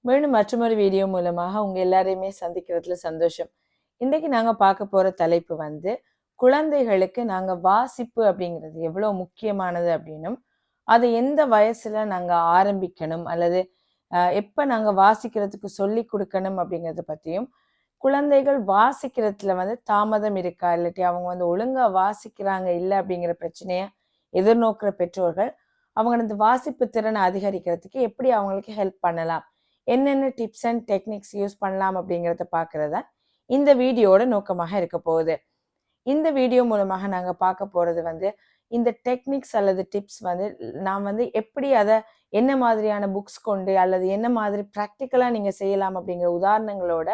மீண்டும் மற்றொரு வீடியோ மூலமாக உங்க எல்லாரையுமே சந்திக்கிறதுல சந்தோஷம். இன்றைக்கு நாங்க பார்க்க போற தலைப்பு வந்து குழந்தைகளுக்கு நாங்க வாசிப்பு அப்படிங்கிறது எவ்வளவு முக்கியமானது அப்படின்னும், அதை எந்த வயசுல நாங்க ஆரம்பிக்கணும் அல்லது எப்ப நாங்க வாசிக்கிறதுக்கு சொல்லி கொடுக்கணும் அப்படிங்கறத பத்தியும், குழந்தைகள் வாசிக்கிறதுல வந்து தாமதம் இருக்கா இல்லாட்டி அவங்க வந்து ஒழுங்கா வாசிக்கிறாங்க இல்லை அப்படிங்கிற பிரச்சனைய எதிர்நோக்கிற பெற்றோர்கள் அவங்களது வாசிப்பு திறனை அதிகரிக்கிறதுக்கு எப்படி அவங்களுக்கு ஹெல்ப் பண்ணலாம், என்னென்ன டிப்ஸ் அண்ட் டெக்னிக்ஸ் யூஸ் பண்ணலாம் அப்படிங்கிறத பார்க்கறத இந்த வீடியோட நோக்கமாக இருக்க போகுது. இந்த வீடியோ மூலமாக நாங்க பார்க்க போறது வந்து இந்த டெக்னிக்ஸ் அல்லது டிப்ஸ் வந்து நான் வந்து எப்படி அதை என்ன மாதிரியான புக்ஸ் கொண்டு அல்லது என்ன மாதிரி ப்ராக்டிக்கலா நீங்க செய்யலாம் அப்படிங்கிற உதாரணங்களோட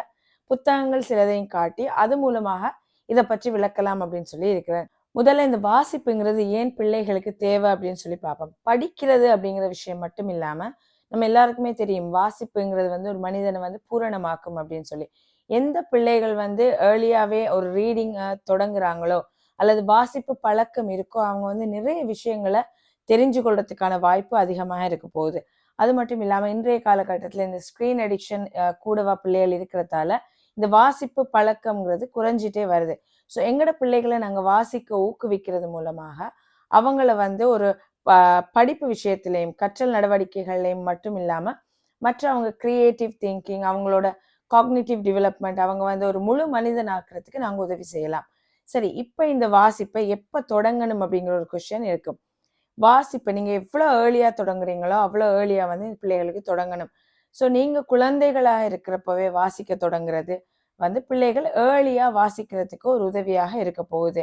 புத்தகங்கள் சிலதையும் காட்டி அது மூலமாக இதை பற்றி விளக்கலாம் அப்படின்னு சொல்லி இருக்கிறேன். முதல்ல இந்த வாசிப்புங்கிறது ஏன் பிள்ளைகளுக்கு தேவை அப்படின்னு சொல்லி பார்ப்போம். படிக்கிறது அப்படிங்கிற விஷயம் மட்டும் இல்லாம நம்ம எல்லாருக்குமே தெரியும் வாசிப்புங்கிறது வந்து ஒரு மனிதனை வந்து பூரணமாக்கும் அப்படின்னு சொல்லி. எந்த பிள்ளைகள் வந்து ஏர்லியாவே ஒரு ரீடிங் தொடங்குறாங்களோ அல்லது வாசிப்பு பழக்கம் இருக்கோ அவங்க வந்து நிறைய விஷயங்களை தெரிஞ்சு கொள்றதுக்கான வாய்ப்பு அதிகமாக இருக்க போகுது. அது மட்டும் இல்லாம இன்றைய காலகட்டத்துல இந்த ஸ்கிரீன் அடிக்ஷன் கூடவா பிள்ளைகள் இருக்கிறதால இந்த வாசிப்பு பழக்கம்ங்கிறது குறைஞ்சிட்டே வருது. ஸோ எங்கட பிள்ளைகளை நாங்கள் வாசிக்க ஊக்குவிக்கிறது மூலமாக அவங்கள வந்து ஒரு படிப்பு விஷயத்திலையும் கற்றல் நடவடிக்கைகள்லையும் மட்டும் இல்லாமல் மற்ற அவங்க கிரியேட்டிவ் திங்கிங் அவங்களோட காக்னிட்டிவ் டெவலப்மெண்ட் அவங்க வந்து ஒரு முழு மனிதன் ஆக்குறதுக்கு நாங்கள் உதவி செய்யலாம். சரி, இப்போ இந்த வாசிப்பை எப்போ தொடங்கணும் அப்படிங்கிற ஒரு கொஸ்டின் இருக்கும். வாசிப்பை நீங்கள் எவ்வளோ ஏர்லியாக தொடங்குறீங்களோ அவ்வளோ ஏர்லியாக வந்து பிள்ளைகளுக்கு தொடங்கணும். ஸோ நீங்கள் குழந்தைகளாக இருக்கிறப்பவே வாசிக்க தொடங்குறது வந்து பிள்ளைகள் ஏர்லியாக வாசிக்கிறதுக்கு ஒரு உதவியாக இருக்க போகுது.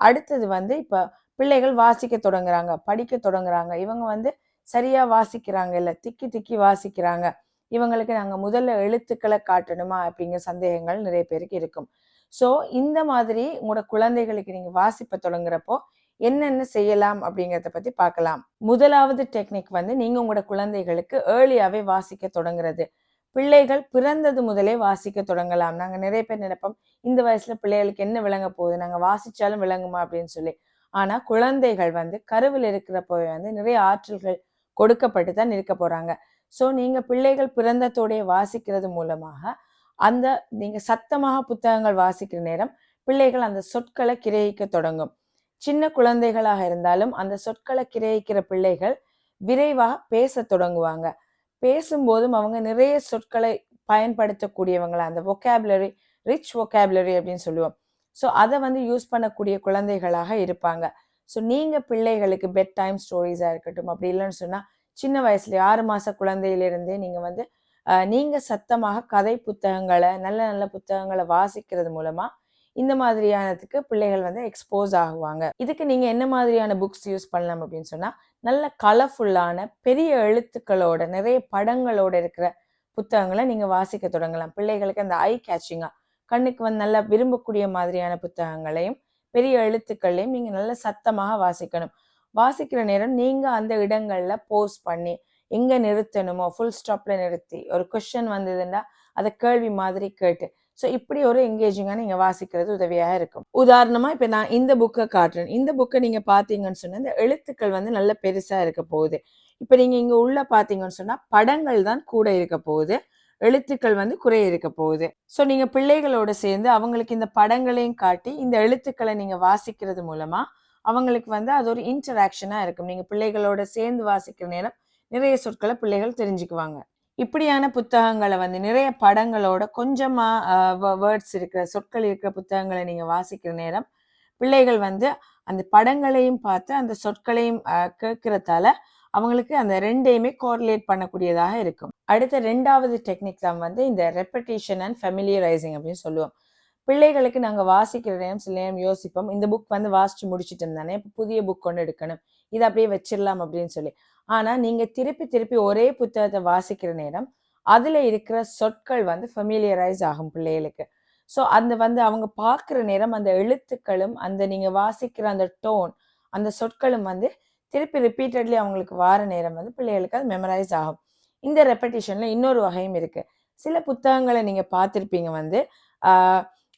அடுத்தது வந்து இப்போ பிள்ளைகள் வாசிக்க தொடங்குறாங்க, படிக்க தொடங்குறாங்க, இவங்க வந்து சரியா வாசிக்கிறாங்க இல்லை திக்கி திக்கி வாசிக்கிறாங்க, இவங்களுக்கு நாங்கள் முதல்ல எழுத்துக்களை காட்டணுமா அப்படிங்கிற சந்தேகங்கள் நிறைய பேருக்கு இருக்கும். ஸோ இந்த மாதிரி உங்களோட குழந்தைகளுக்கு நீங்கள் வாசிப்பை தொடங்குறப்போ என்னென்ன செய்யலாம் அப்படிங்கிறத பற்றி பார்க்கலாம். முதலாவது டெக்னிக் வந்து நீங்கள் உங்களோட குழந்தைகளுக்கு ஏர்லியாகவே வாசிக்க தொடங்குறது. பிள்ளைகள் பிறந்தது முதலே வாசிக்க தொடங்கலாம். நாங்கள் நிறைய பேர் நினைப்போம் இந்த வயசுல பிள்ளைகளுக்கு என்ன விளங்க போகுது, நாங்கள் வாசிச்சாலும் விளங்குமா அப்படின்னு சொல்லி. ஆனா குழந்தைகள் வந்து கருவில் இருக்கிறப்பவே வந்து நிறைய ஆற்றல்கள் கொடுக்கப்பட்டு தான் இருக்க போறாங்க. ஸோ நீங்க பிள்ளைகள் பிறந்தத்தோடைய வாசிக்கிறது மூலமாக அந்த நீங்க சத்தமாக புத்தகங்கள் வாசிக்கிற நேரம் பிள்ளைகள் அந்த சொற்களை கிரகிக்க தொடங்கும். சின்ன குழந்தைகளாக இருந்தாலும் அந்த சொற்களை கிரகிக்கிற பிள்ளைகள் விரைவாக பேச தொடங்குவாங்க. பேசும்போதும் அவங்க நிறைய சொற்களை பயன்படுத்தக்கூடியவங்களா, அந்த vocabulary ரிச் vocabulary அப்படின்னு சொல்லுவோம். ஸோ அதை வந்து யூஸ் பண்ணக்கூடிய குழந்தைகளாக இருப்பாங்க. ஸோ நீங்க பிள்ளைகளுக்கு பெட் டைம் ஸ்டோரிஸா இருக்கட்டும், அப்படி இல்லைன்னு சொன்னா சின்ன வயசுல 6 மாச குழந்தையிலிருந்தே நீங்க வந்து நீங்க சத்தமாக கதை புத்தகங்களை நல்ல நல்ல புத்தகங்களை வாசிக்கிறது மூலமா இந்த மாதிரியானதுக்கு பிள்ளைகள் வந்து எக்ஸ்போஸ் ஆகுவாங்க. இதுக்கு நீங்க என்ன மாதிரியான புக்ஸ் யூஸ் பண்ணலாம் அப்படின்னு சொன்னா நல்ல கலர்ஃபுல்லான பெரிய எழுத்துக்களோட நிறைய படங்களோட இருக்கிற புத்தகங்களை நீங்க வாசிக்க தொடங்கலாம். பிள்ளைகளுக்கு அந்த ஐ கேச்சிங்கா கண்ணுக்கு வந்து நல்லா விரும்பக்கூடிய மாதிரியான புத்தகங்களையும் பெரிய எழுத்துக்களையும் நீங்க நல்ல சத்தமாக வாசிக்கணும். வாசிக்கிற நேரம் நீங்க அந்த இடங்கள்ல போஸ் பண்ணி எங்க நிறுத்தணுமோ ஃபுல் ஸ்டாப்ல நிறுத்தி ஒரு கொஸ்டின் வந்ததுன்னா அதை கேள்வி மாதிரி கேட்டு ஸோ இப்படி ஒரு எங்கேஜிங்காக நீங்கள் வாசிக்கிறது உதவியாக இருக்கும். உதாரணமாக இப்போ நான் இந்த புக்கை காட்டுறேன். இந்த புக்கை நீங்கள் பார்த்தீங்கன்னு சொன்னால் இந்த எழுத்துக்கள் வந்து நல்ல பெருசாக இருக்க போகுது. இப்போ நீங்கள் இங்கே உள்ள பார்த்தீங்கன்னு சொன்னால் படங்கள் தான் கூட இருக்க போகுது, எழுத்துக்கள் வந்து குறைய இருக்க போகுது. ஸோ நீங்கள் பிள்ளைகளோட சேர்ந்து அவங்களுக்கு இந்த படங்களையும் காட்டி இந்த எழுத்துக்களை நீங்கள் வாசிக்கிறது மூலமாக அவங்களுக்கு வந்து அது ஒரு இன்டராக்ஷனாக இருக்கும். நீங்கள் பிள்ளைகளோட சேர்ந்து வாசிக்கிற நேரம் நிறைய சொற்களை பிள்ளைகள் தெரிஞ்சுக்குவாங்க. இப்படியான புத்தகங்களை வந்து நிறைய படங்களோட கொஞ்சமா வேர்ட்ஸ் இருக்கிற சொற்கள் இருக்கிற புத்தகங்களை நீங்க வாசிக்கிற நேரம் பிள்ளைகள் வந்து அந்த படங்களையும் பார்த்து அந்த சொற்களையும் கேட்கறதால அவங்களுக்கு அந்த ரெண்டையுமே கோரிலேட் பண்ணக்கூடியதாக இருக்கும். அடுத்த 2வது டெக்னிக் தான் வந்து இந்த ரெப்படேஷன் அண்ட் ஃபெமிலியரைசிங் அப்படின்னு சொல்லுவோம். பிள்ளைகளுக்கு நாங்கள் வாசிக்கிற நேரம் சில நேரம் யோசிப்போம், இந்த புக் வந்து வாசிச்சு முடிச்சுட்டு இருந்தானே இப்போ புதிய புக் கொண்டு எடுக்கணும், இதை அப்படியே வச்சிடலாம் அப்படின்னு சொல்லி. ஆனா நீங்க திருப்பி திருப்பி ஒரே புத்தகத்தை வாசிக்கிற நேரம் அதுல இருக்கிற சொற்கள் வந்து ஃபெமிலியரைஸ் ஆகும் பிள்ளைகளுக்கு. ஸோ அந்த வந்து அவங்க பார்க்குற நேரம் அந்த எழுத்துக்களும் அந்த நீங்க வாசிக்கிற அந்த டோன் அந்த சொற்களும் வந்து திருப்பி ரிப்பீட்டட்லி அவங்களுக்கு வார நேரம் வந்து பிள்ளைகளுக்கு அது மெமரைஸ் ஆகும். இந்த ரெப்படிஷன்ல இன்னொரு வகையும் இருக்கு. சில புத்தகங்களை நீங்க பார்த்துருப்பீங்க வந்து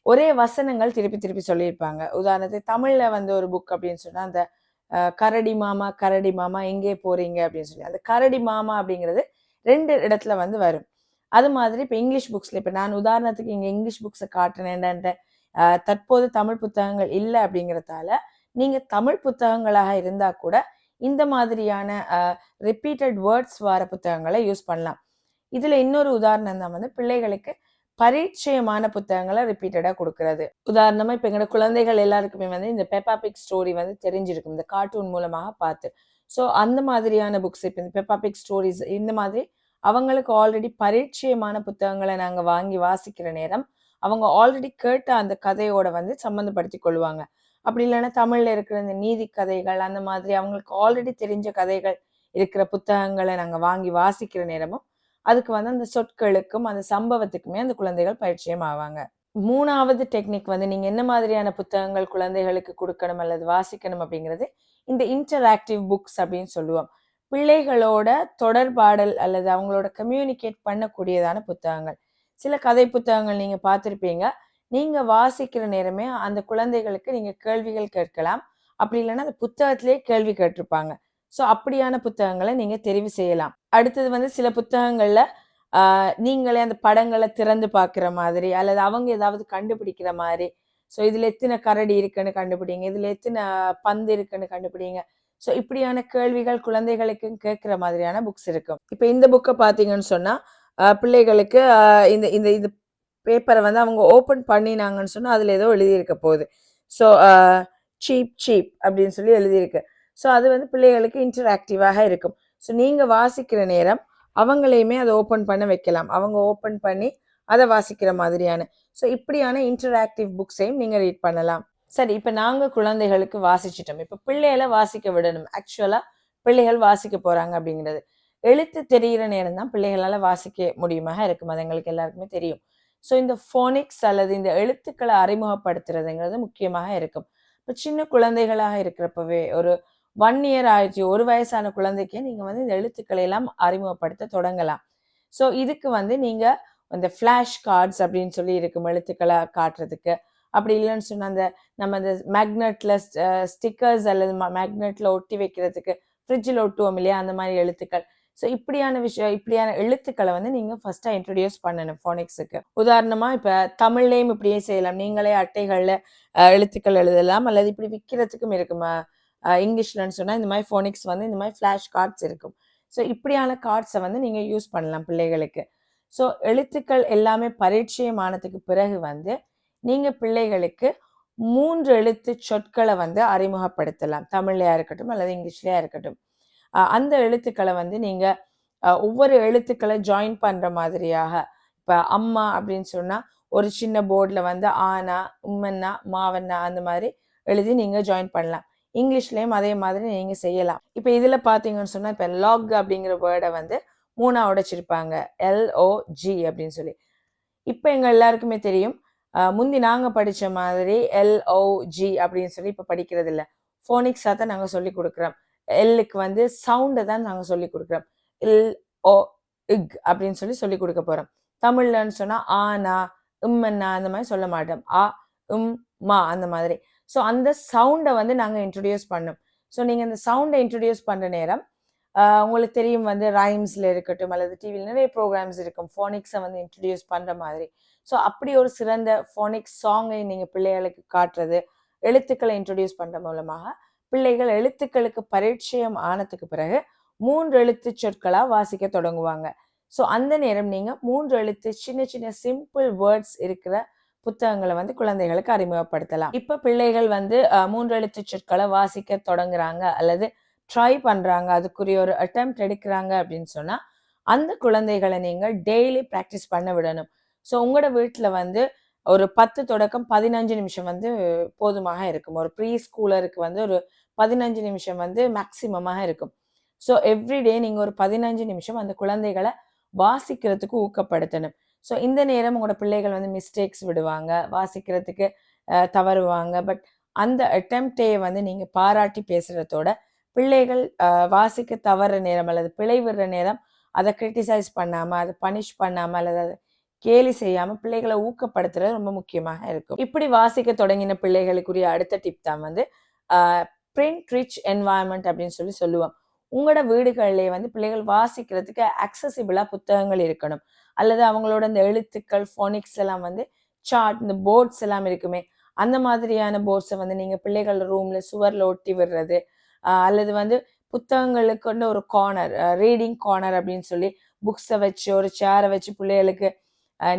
ஒரே வசனங்கள் திருப்பி திருப்பி சொல்லியிருப்பாங்க. உதாரணத்துக்கு தமிழ்ல வந்து ஒரு புக் அப்படின்னு சொன்னா அந்த கரடி மாமா கரடி மாமா எங்கே போறீங்க அப்படின்னு சொல்லி அந்த கரடி மாமா அப்படிங்கிறது 2 இடத்துல வந்து வரும். அது மாதிரி இப்போ இங்கிலீஷ் புக்ஸ்ல இப்போ நான் உதாரணத்துக்கு இங்கே இங்கிலீஷ் புக்ஸை காட்டுனேன்ன்ற தற்போது தமிழ் புத்தகங்கள் இல்லை அப்படிங்கிறதால நீங்க தமிழ் புத்தகங்களாக இருந்தா கூட இந்த மாதிரியான ரிப்பீட்டட் வேர்ட்ஸ் வர புத்தகங்களை யூஸ் பண்ணலாம். இதுல இன்னொரு உதாரணம் தான் வந்து பிள்ளைகளுக்கு பரிச்சயமான புத்தகங்களை ரிப்பீட்டடா கொடுக்கறது. உதாரணமா இப்ப எங்களோட குழந்தைகள் எல்லாருக்குமே வந்து இந்த பெப்பா பிக் ஸ்டோரி வந்து தெரிஞ்சிருக்கும் இந்த கார்ட்டூன் மூலமாக பார்த்து. ஸோ அந்த மாதிரியான புக்ஸ் இப்போ இந்த பெப்பா பிக் ஸ்டோரிஸ் இந்த மாதிரி அவங்களுக்கு ஆல்ரெடி பரிச்சயமான புத்தகங்களை நாங்க வாங்கி வாசிக்கிற நேரம் அவங்க ஆல்ரெடி கேட்ட அந்த கதையோட வந்து சம்மந்தப்படுத்தி கொள்வாங்க. அப்படி இல்லைன்னா தமிழ்ல இருக்கிற இந்த நீதி கதைகள் அந்த மாதிரி அவங்களுக்கு ஆல்ரெடி தெரிஞ்ச கதைகள் இருக்கிற புத்தகங்களை நாங்க வாங்கி வாசிக்கிற நேரமும் அதுக்கு வந்து அந்த சொற்களுக்கும் அந்த சம்பவத்துக்குமே அந்த குழந்தைகள் பரிச்சயம் ஆவாங்க. 3வது டெக்னிக் வந்து நீங்க என்ன மாதிரியான புத்தகங்கள் குழந்தைகளுக்கு கொடுக்கணும் அல்லது வாசிக்கணும் அப்படிங்கிறது இந்த இன்டராக்டிவ் புக்ஸ் அப்படின்னு சொல்லுவோம். பிள்ளைகளோட தொடர்பாடல் அல்லது அவங்களோட கம்யூனிகேட் பண்ணக்கூடியதான புத்தகங்கள். சில கதை புத்தகங்கள் நீங்க பார்த்திருப்பீங்க. நீங்க வாசிக்கிற நேரமே அந்த குழந்தைகளுக்கு நீங்க கேள்விகள் கேட்கலாம். அப்படி இல்லைன்னா அந்த புத்தகத்திலேயே கேள்வி கேட்டிருப்பாங்க. ஸோ அப்படியான புத்தகங்களை நீங்க தெரிவு செய்யலாம். அடுத்தது வந்து சில புத்தகங்கள்ல நீங்களே அந்த படங்களை திறந்து பார்க்குற மாதிரி அல்லது அவங்க ஏதாவது கண்டுபிடிக்கிற மாதிரி. ஸோ இதுல எத்தனை கரடி இருக்குன்னு கண்டுபிடிங்க, இதுல எத்தனை பந்து இருக்குன்னு கண்டுபிடிங்க. ஸோ இப்படியான கேள்விகள் குழந்தைகளுக்கு கேட்குற மாதிரியான புக்ஸ் இருக்கும். இப்போ இந்த புக்கை பார்த்தீங்கன்னு சொன்னா பிள்ளைகளுக்கு இந்த இந்த இது பேப்பரை வந்து அவங்க ஓப்பன் பண்ணினாங்கன்னு சொன்னா அதுல ஏதோ எழுதியிருக்க போகுது. ஸோ சீப் சீப் அப்படின்னு சொல்லி எழுதியிருக்கு. ஸோ அது வந்து பிள்ளைகளுக்கு இன்டராக்டிவாக இருக்கும். ஸோ நீங்க வாசிக்கிற நேரம் அவங்களையுமே அதை ஓப்பன் பண்ண வைக்கலாம். அவங்க ஓப்பன் பண்ணி அதை வாசிக்கிற மாதிரியான ஸோ இப்படியான இன்டராக்டிவ் புக்ஸையும் நீங்க ரீட் பண்ணலாம். சரி, இப்போ நாங்க குழந்தைகளுக்கு வாசிச்சிட்டோம். இப்போ பிள்ளைகளை வாசிக்க விடணும். ஆக்சுவலா பிள்ளைகள் வாசிக்க போறாங்க அப்படிங்கிறது எழுத்து தெரிகிற நேரம் தான் பிள்ளைகளால வாசிக்க முடியுமாக இருக்கும். அது எங்களுக்கு எல்லாருக்குமே தெரியும். ஸோ இந்த ஃபோனிக்ஸ் அல்லது இந்த எழுத்துக்களை அறிமுகப்படுத்துறதுங்கிறது முக்கியமாக இருக்கும். இப்போ சின்ன குழந்தைகளாக இருக்கிறப்பவே ஒரு 1 இயர் ஆயிடுச்சு, ஒரு வயசான குழந்தைக்கே நீங்க வந்து இந்த எழுத்துக்களை எல்லாம் அறிமுகப்படுத்த தொடங்கலாம். ஸோ இதுக்கு வந்து நீங்க இந்த ஃபிளாஷ் கார்ட்ஸ் அப்படின்னு சொல்லி இருக்கும் எழுத்துக்களை காட்டுறதுக்கு. அப்படி இல்லைன்னு சொன்னா அந்த நம்ம அந்த மேக்னெட்ல ஸ்டிக்கர்ஸ் அல்லது மேக்னெட்ல ஒட்டி வைக்கிறதுக்கு ஃப்ரிட்ஜில் ஒட்டுவோம் இல்லையா, அந்த மாதிரி எழுத்துக்கள். ஸோ இப்படியான எழுத்துக்களை வந்து நீங்க ஃபர்ஸ்டா இன்ட்ரடியூஸ் பண்ணணும் ஃபோனிக்ஸுக்கு. உதாரணமா இப்ப தமிழ்லையும் இப்படியே செய்யலாம். நீங்களே அட்டைகள்ல எழுத்துக்கள் எழுதலாம் அல்லது இப்படி விற்கிறதுக்கும் இருக்குமா இங்கிலீஷ்லன்னு சொன்னா இந்த மாதிரி ஃபோனிக்ஸ் வந்து இந்த மாதிரி ஃபிளாஷ் கார்ட்ஸ் இருக்கும். ஸோ இப்படியான கார்ட்ஸை வந்து நீங்க யூஸ் பண்ணலாம் பிள்ளைகளுக்கு. ஸோ எழுத்துக்கள் எல்லாமே பரிச்சயமானதுக்கு பிறகு வந்து நீங்க பிள்ளைகளுக்கு 3 எழுத்து சொற்களை வந்து அறிமுகப்படுத்தலாம். தமிழ்லையா இருக்கட்டும் அல்லது இங்கிலீஷ்லயா இருக்கட்டும். அந்த எழுத்துக்களை வந்து நீங்க ஒவ்வொரு எழுத்துக்களை ஜாயின் பண்ற மாதிரியாக இப்ப அம்மா அப்படின்னு சொன்னா ஒரு சின்ன போர்டுல வந்து ஆனா, உம்மன்னா, மாவன்னா அந்த மாதிரி எழுதி நீங்க ஜாயின் பண்ணலாம். இங்கிலீஷ்லயும் அதே மாதிரி நீங்க செய்யலாம். இப்ப இதுல பாத்தீங்கன்னு சொன்னா இப்ப லாக் அப்படிங்கிற வேர்டை வந்து 3ஆ உடைச்சிருப்பாங்க. LOG அப்படின்னு சொல்லி. இப்ப எங்க எல்லாருக்குமே தெரியும். முந்தி நாங்க படிச்ச மாதிரி LOG அப்படின்னு சொல்லி இப்ப படிக்கிறது இல்ல. ஃபோனிக்ஸா தான் நாங்க சொல்லி கொடுக்குறோம். எல்லுக்கு வந்து சவுண்டை தான் நாங்க சொல்லி கொடுக்குறோம். இல் ஓ இக் அப்படின்னு சொல்லி கொடுக்க போறோம். தமிழ்லன்னு சொன்னா ஆனா, இம்மன்னா அந்த மாதிரி சொல்ல மாட்டோம். மா அந்த மாதிரி. ஸோ அந்த சவுண்டை வந்து நாங்க இன்ட்ரடியூஸ் பண்ணோம். ஸோ நீங்க அந்த சவுண்டை இன்ட்ரடியூஸ் பண்ற நேரம் உங்களுக்கு தெரியும் வந்து ரைம்ஸ்ல இருக்கட்டும் அல்லது டிவியில் நிறைய ப்ரோக்ராம்ஸ் இருக்கும் ஃபோனிக்ஸை வந்து இன்ட்ரடியூஸ் பண்ற மாதிரி. ஸோ அப்படி ஒரு சிறந்த ஃபோனிக்ஸ் சாங்கை நீங்க பிள்ளைகளுக்கு காட்டுறது, எழுத்துக்களை இன்ட்ரடியூஸ் பண்ற மூலமாக பிள்ளைகள் எழுத்துக்களுக்கு பரிச்சயம் ஆனதுக்கு பிறகு 3 எழுத்து சொற்களா வாசிக்க தொடங்குவாங்க. ஸோ அந்த நேரம் நீங்க 3 எழுத்து சின்ன சின்ன சிம்பிள் வேர்ட்ஸ் இருக்கிற புத்தகங்களை வந்து குழந்தைகளுக்கு அறிமுகப்படுத்தலாம். இப்ப பிள்ளைகள் வந்து 3 எழுத்து சொற்களை வாசிக்க தொடங்குறாங்க அல்லது ட்ரை பண்றாங்க, அதுக்குரிய ஒரு அட்டெம்ப்ட் எடுக்கிறாங்க அப்படின்னு சொன்னா அந்த குழந்தைகளை நீங்க டெய்லி ப்ராக்டிஸ் பண்ண விடணும். ஸோ உங்களோட வீட்டுல வந்து ஒரு 10 தொடக்கம் 15 நிமிஷம் வந்து போதுமாக இருக்கும். ஒரு ப்ரீ ஸ்கூலருக்கு வந்து ஒரு 15 நிமிஷம் வந்து மேக்சிமமாக இருக்கும். ஸோ எவ்ரிடே நீங்க ஒரு 15 நிமிஷம் அந்த குழந்தைகளை வாசிக்கிறதுக்கு ஊக்கப்படுத்தணும். ஸோ இந்த நேரம் உங்களோட பிள்ளைகள் வந்து மிஸ்டேக்ஸ் விடுவாங்க, வாசிக்கிறதுக்கு தவறுவாங்க. பட் அந்த அட்டெம்ப்டே வந்து நீங்க பாராட்டி பேசுறதோட பிள்ளைகள் வாசிக்க தவற நேரம் அல்லது பிழை விடுற நேரம் அதை கிரிட்டிசைஸ் பண்ணாம, அதை பனிஷ் பண்ணாம அல்லது அதை கேலி செய்யாம பிள்ளைகளை ஊக்கப்படுத்துறது ரொம்ப முக்கியமாக இருக்கும். இப்படி வாசிக்க தொடங்கின பிள்ளைகளுக்குரிய அடுத்த டிப் தான் வந்து பிரிண்ட் ரிச் என்வாயன்மெண்ட் அப்படின்னு சொல்லுவோம். உங்களோட வீடுகள்லயே வந்து பிள்ளைகள் வாசிக்கிறதுக்கு அக்சசிபிளா புத்தகங்கள் இருக்கணும். அல்லது அவங்களோட இந்த எழுத்துக்கள், ஃபோனிக்ஸ் எல்லாம் வந்து சார்ட், இந்த போர்ட்ஸ் எல்லாம் இருக்குமே, அந்த மாதிரியான போர்ட்ஸ வந்து நீங்க பிள்ளைகள் ரூம்ல சுவர்ல ஒட்டி விடுறது. அல்லது வந்து புத்தகங்களுக்கு வந்து ஒரு கார்னர், ரீடிங் கார்னர் அப்படின்னு சொல்லி புக்ஸ வச்சு ஒரு சேர வச்சு பிள்ளைகளுக்கு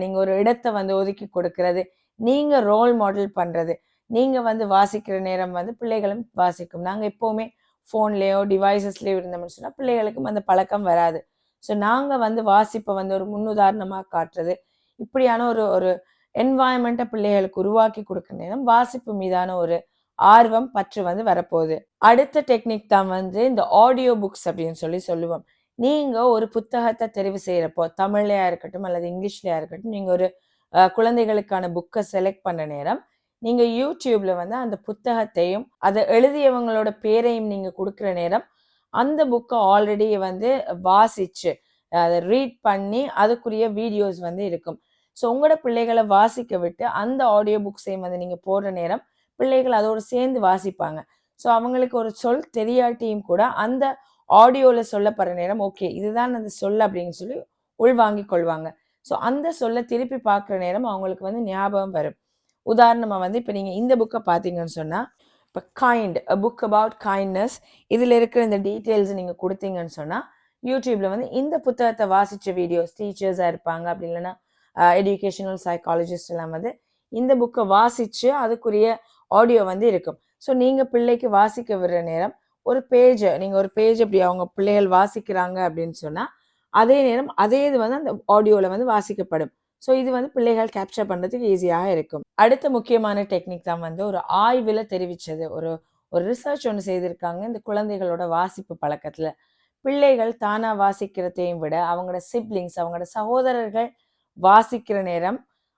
நீங்க ஒரு இடத்த வந்து ஒதுக்கி கொடுக்கிறது. நீங்க ரோல் மாடல் பண்றது. நீங்க வந்து வாசிக்கிற நேரம் வந்து பிள்ளைகளும் வாசிக்கும். நாங்க எப்பவுமே ஃபோன்லயோ, டிவைசஸ்லயோ இருந்தோம்னு சொன்னா பிள்ளைகளுக்கும் அந்த பழக்கம் வராது. ஸோ நாங்க வந்து வாசிப்ப வந்து ஒரு முன்னுதாரணமா காட்டுறது. இப்படியான ஒரு ஒரு என்வாயன்மெண்ட்ட பிள்ளைகளுக்கு உருவாக்கி குடுக்குற நேரம் வாசிப்பு மீதான ஒரு ஆர்வம், பற்று வந்து வரப்போகுது. அடுத்த டெக்னிக் தான் வந்து இந்த ஆடியோ புக்ஸ் அப்படின்னு சொல்லி சொல்லுவோம். நீங்க ஒரு புத்தகத்த தெரிவு செய்யறப்போ, தமிழ்லயா இருக்கட்டும் அல்லது இங்கிலீஷ்லயா இருக்கட்டும், நீங்க ஒரு குழந்தைகளுக்கான புக்க செலக்ட் பண்ண நேரம், நீங்க YouTubeல வந்து அந்த புத்தகத்தையும், அத எழுதியவங்களோட பேரையும் நீங்க குடுக்குற நேரம், அந்த புக்க ஆல்ரெடி வந்து வாசிச்சு, அத ரீட் பண்ணி அதுக்குரிய வீடியோஸ் வந்து இருக்கும். ஸோ உங்களோட பிள்ளைகள வாசிக்க விட்டு, அந்த ஆடியோ புக்ஸையும் வந்து நீங்க போடுற நேரம், பிள்ளைகள் அதோடு சேர்ந்து வாசிப்பாங்க. ஸோ அவங்களுக்கு ஒரு சொல் தெரியாட்டியும் கூட அந்த ஆடியோல சொல்லப்படுற நேரம், ஓகே இதுதான் அந்த சொல் அப்படின்னு சொல்லி உள்வாங்கிக் கொள்வாங்க. ஸோ அந்த சொல்ல திருப்பி பார்க்குற நேரம் அவங்களுக்கு வந்து ஞாபகம் வரும். உதாரணமா வந்து இப்ப நீங்க இந்த புக்க பார்த்தீங்கன்னு சொன்னா, இப்ப kind, a book about kindness, இதுல இருக்கிற இந்த டீட்டெயில்ஸ் நீங்க குடுத்தீங்கன்னு சொன்னா, YouTubeல வந்து இந்த புத்தகத்த வாசிச்ச வீடியோஸ், டீச்சர்ஸா இருப்பாங்க. அப்படி இல்லன்னா எஜுகேஷனல் சைக்காலஜிஸ்ட் எல்லாம் வந்து இந்த புக்க வாசிச்சு அதுக்குரிய ஆடியோ வந்து இருக்கும். ஸோ நீங்க பிள்ளைக்கு வாசிக்க விடுற நேரம், நீங்க ஒரு பேஜ் இப்படி அவங்க பிள்ளைகள் வாசிக்கிறாங்க அப்படின்னு சொன்னா, அதே நேரம் அதே இது வந்து அந்த ஆடியோல வந்து வாசிக்கப்படும். ஸோ இது வந்து பிள்ளைகள் கேப்சர் பண்றதுக்கு ஈஸியாக இருக்கும். அடுத்த முக்கியமான டெக்னிக் தான் வந்து ஒரு ஆய்வுல தெரிவிச்சது. ஒரு ஒரு ரிசர்ச் ஒண்ணு செய்திருக்காங்க இந்த குழந்தைகளோட வாசிப்பு பழக்கத்துல. பிள்ளைகள் தானா வாசிக்கிறதையும் விட, அவங்களோட சிப்லிங்ஸ், அவங்களோட சகோதரர்கள் வாசிக்கிற நேரம்,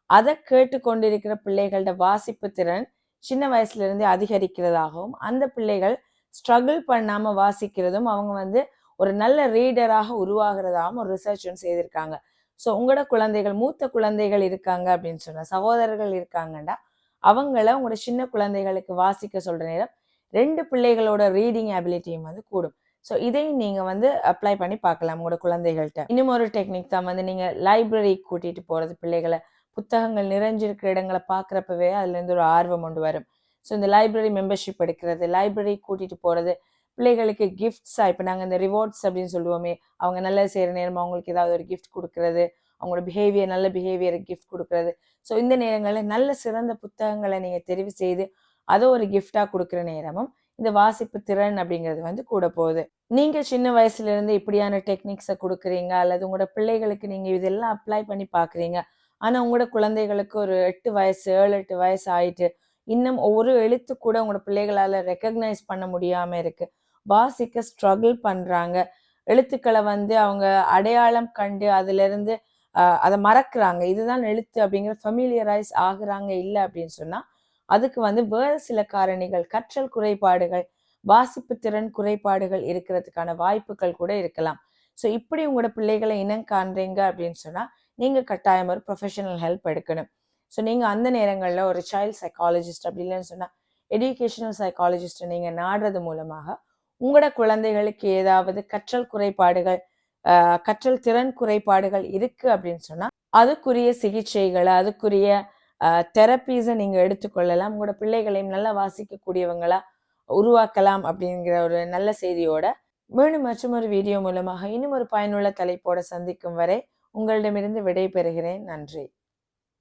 அத கேட்டுக்கொண்டிருக்கிற பிள்ளைகளோட வாசிப்பு திறன் சின்ன வயசுல இருந்தே அதிகரிக்கிறதாகவும், அந்த பிள்ளைகள் ஸ்ட்ரகிள் பண்ணாம வாசிக்கிறதும், அவங்க வந்து ஒரு நல்ல ரீடராக உருவாகிறதாகவும் ஒரு ரிசர்ச் ஒண்ணு செய்திருக்காங்க. ஸோ உங்களோட குழந்தைகள், மூத்த குழந்தைகள் இருக்காங்க அப்படின்னு சொன்னா, சகோதரர்கள் இருக்காங்கன்னா, அவங்கள உங்களோட சின்ன குழந்தைகளுக்கு வாசிக்க சொல்ற நேரம், 2 பிள்ளைகளோட ரீடிங் அபிலிட்டியும் வந்து கூடும். ஸோ இதையும் நீங்க வந்து அப்ளை பண்ணி பார்க்கலாம் உங்களோட குழந்தைகள்ட்ட. இன்னும் ஒரு டெக்னிக் தான் வந்து நீங்க லைப்ரரிக்கு கூட்டிட்டு போறது பிள்ளைகள. புத்தகங்கள் நிறைஞ்சிருக்கிற இடங்கள பார்க்குறப்பவே அதுலேருந்து ஒரு ஆர்வம் கொண்டு வரும். ஸோ இந்த லைப்ரரி மெம்பர்ஷிப் எடுக்கிறது, லைப்ரரி கூட்டிட்டு போறது, பிள்ளைகளுக்கு கிஃப்ட்ஸா இப்ப நாங்க இந்த ரிவார்ட்ஸ் அப்படின்னு சொல்லுவோமே, அவங்க நல்லது செய்ற நேரமா அவங்களுக்கு ஏதாவது ஒரு கிஃப்ட் குடுக்குறது, அவங்களோட நல்ல பிஹேவியருக்கு கிஃப்ட் குடுக்குறது. ஸோ இந்த நேரங்கள்ல நல்ல சிறந்த புத்தகங்கள நீங்க தெரிவு செய்து, அத ஒரு கிஃப்ட்டா குடுக்குற நேரமும், இந்த வாசிப்பு திறன் அப்படிங்கிறது வந்து கூட போகுது. நீங்க சின்ன வயசுல இருந்து இப்படியான டெக்னிக்ஸ குடுக்குறீங்க, அல்லது உங்களோட பிள்ளைகளுக்கு நீங்க இதெல்லாம் அப்ளை பண்ணி பார்க்குறீங்க. ஆனா உங்களோட குழந்தைகளுக்கு ஒரு 8 வயசு, 7, 8 வயசு ஆயிட்டு, இன்னும் ஒரு எழுத்து கூட உங்களோட பிள்ளைகளால ரெகக்னைஸ் பண்ண முடியாம இருக்கு. வாசிக்க ஸ்ட்ரகிள் பண்றாங்க. எழுத்துக்கள வந்து அவங்க அடையாளம் கண்டு அதிலிருந்து அத மறக்குறாங்க. இதுதான் எழுத்து அப்படிங்கிற ஃபெமிலியரைஸ் ஆகுறாங்க இல்ல அப்படின்னு சொன்னா, அதுக்கு வந்து வேறு சில காரணிகள், கற்றல் குறைபாடுகள், வாசிப்பு திறன் குறைபாடுகள் இருக்கிறதுக்கான வாய்ப்புகள் கூட இருக்கலாம். ஸோ இப்படி உங்களோட பிள்ளைகள இனம் காண்றீங்க அப்படின்னு சொன்னா, நீங்க கட்டாயம் ஒரு ப்ரொஃபஷனல் ஹெல்ப் எடுக்கணும். ஸோ நீங்க அந்த நேரங்கள்ல ஒரு சைல்ட் சைக்காலஜிஸ்ட் அப்படி இல்லன்னு சொன்னா, எஜுகேஷனல் சைக்காலஜிஸ்ட்ட நீங்க நாடுறது மூலமாக, உங்களோட குழந்தைகளுக்கு ஏதாவது கற்றல் குறைபாடுகள், கற்றல் திறன் குறைபாடுகள் இருக்கு அப்படின்னு சொன்னா, அதுக்குரிய சிகிச்சைகள, அதுக்குரிய தெரப்பீஸ நீங்க எடுத்துக்கொள்ளலாம். உங்களோட பிள்ளைகளையும் நல்லா வாசிக்கக்கூடியவங்களா உருவாக்கலாம் அப்படிங்கிற ஒரு நல்ல செய்தியோட, மீண்டும் மற்றுமொரு வீடியோ மூலமாக இன்னும் ஒரு பயனுள்ள தலைப்போட சந்திக்கும் வரை, உங்களிடமிருந்து விடை பெறுகிறேன். நன்றி.